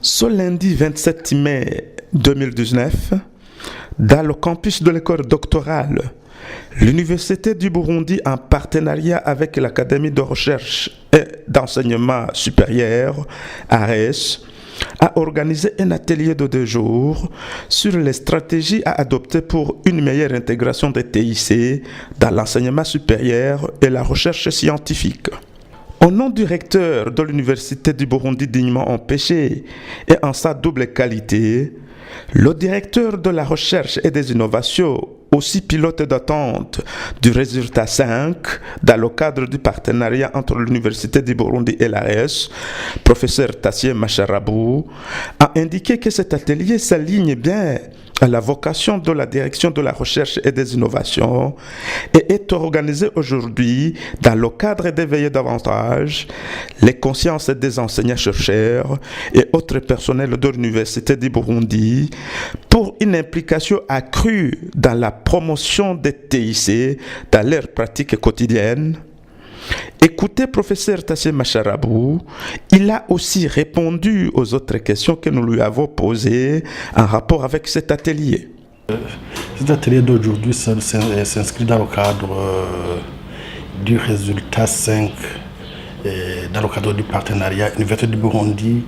Ce lundi 27 mai 2019, dans le campus de l'école doctorale, l'Université du Burundi, en partenariat avec l'Académie de recherche et d'enseignement supérieur, ARES, a organisé un atelier de 2 jours sur les stratégies à adopter pour une meilleure intégration des TIC dans l'enseignement supérieur et la recherche scientifique. Au nom du recteur de l'Université du Burundi dignement empêché et en sa double qualité, le directeur de la recherche et des innovations, aussi pilote d'attente du résultat 5 dans le cadre du partenariat entre l'Université du Burundi et l'ARES, professeur Tassié Macharabou, a indiqué que cet atelier s'aligne bien à la vocation de la direction de la recherche et des innovations et est organisé aujourd'hui dans le cadre d'éveiller davantage les consciences des enseignants-chercheurs et autres personnels de l'Université du Burundi pour une implication accrue dans la promotion des TIC dans leurs pratiques quotidiennes. Écoutez professeur Tassié Macharabou, il a aussi répondu aux autres questions que nous lui avons posées en rapport avec cet atelier. Cet atelier d'aujourd'hui s'inscrit dans le cadre du résultat 5, dans le cadre du partenariat Université du Burundi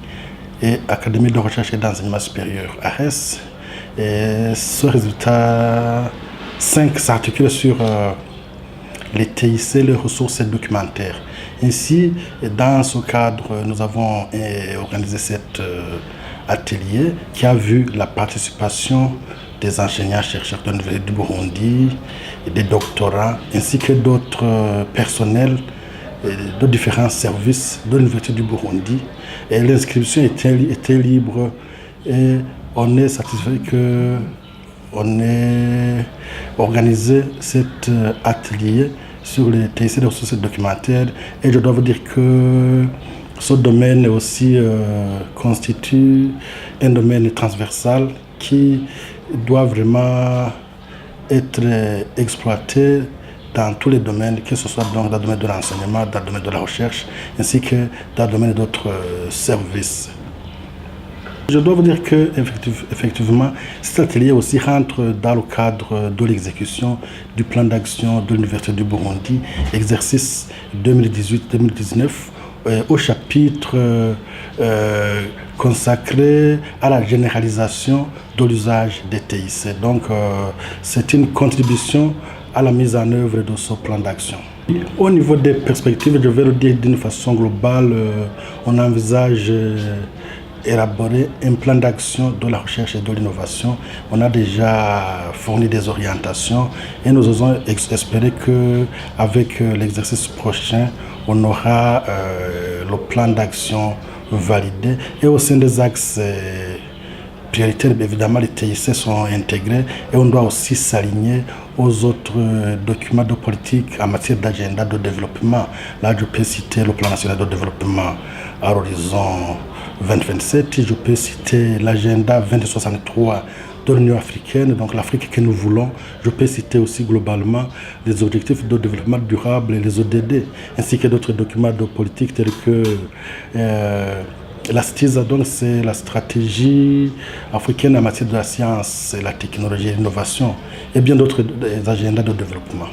et Académie de recherche et d'enseignement supérieur, ARES. Et ce résultat 5 s'articule sur les TIC, les ressources documentaires. Ainsi, dans ce cadre, nous avons organisé cet atelier qui a vu la participation des enseignants-chercheurs de l'Université du Burundi, des doctorants, ainsi que d'autres personnels de différents services de l'Université du Burundi. Et l'inscription était libre et on est satisfait que on ait organisé cet atelier sur les TIC de ressources documentaires et je dois vous dire que ce domaine aussi constitue un domaine transversal qui doit vraiment être exploité dans tous les domaines, que ce soit donc dans le domaine de l'enseignement, dans le domaine de la recherche, ainsi que dans le domaine d'autres services. Je dois vous dire que effectivement, cet atelier aussi rentre dans le cadre de l'exécution du plan d'action de l'Université du Burundi, exercice 2018-2019, au chapitre consacré à la généralisation de l'usage des TIC. Donc, c'est une contribution à la mise en œuvre de ce plan d'action. Au niveau des perspectives, je vais le dire d'une façon globale, on envisage élaborer un plan d'action de la recherche et de l'innovation. On a déjà fourni des orientations et nous osons espérer qu'avec l'exercice prochain, on aura le plan d'action validé. Et au sein des axes prioritaires, évidemment, les TIC sont intégrés et on doit aussi s'aligner aux autres documents de politique en matière d'agenda de développement. Là, je peux citer le plan national de développement à l'horizon 2027, je peux citer l'agenda 2063 de l'Union africaine, donc l'Afrique que nous voulons. Je peux citer aussi globalement les objectifs de développement durable et les ODD, ainsi que d'autres documents de politique tels que la STISA, donc c'est la stratégie africaine en matière de la science, la technologie et l'innovation, et bien d'autres agendas de développement.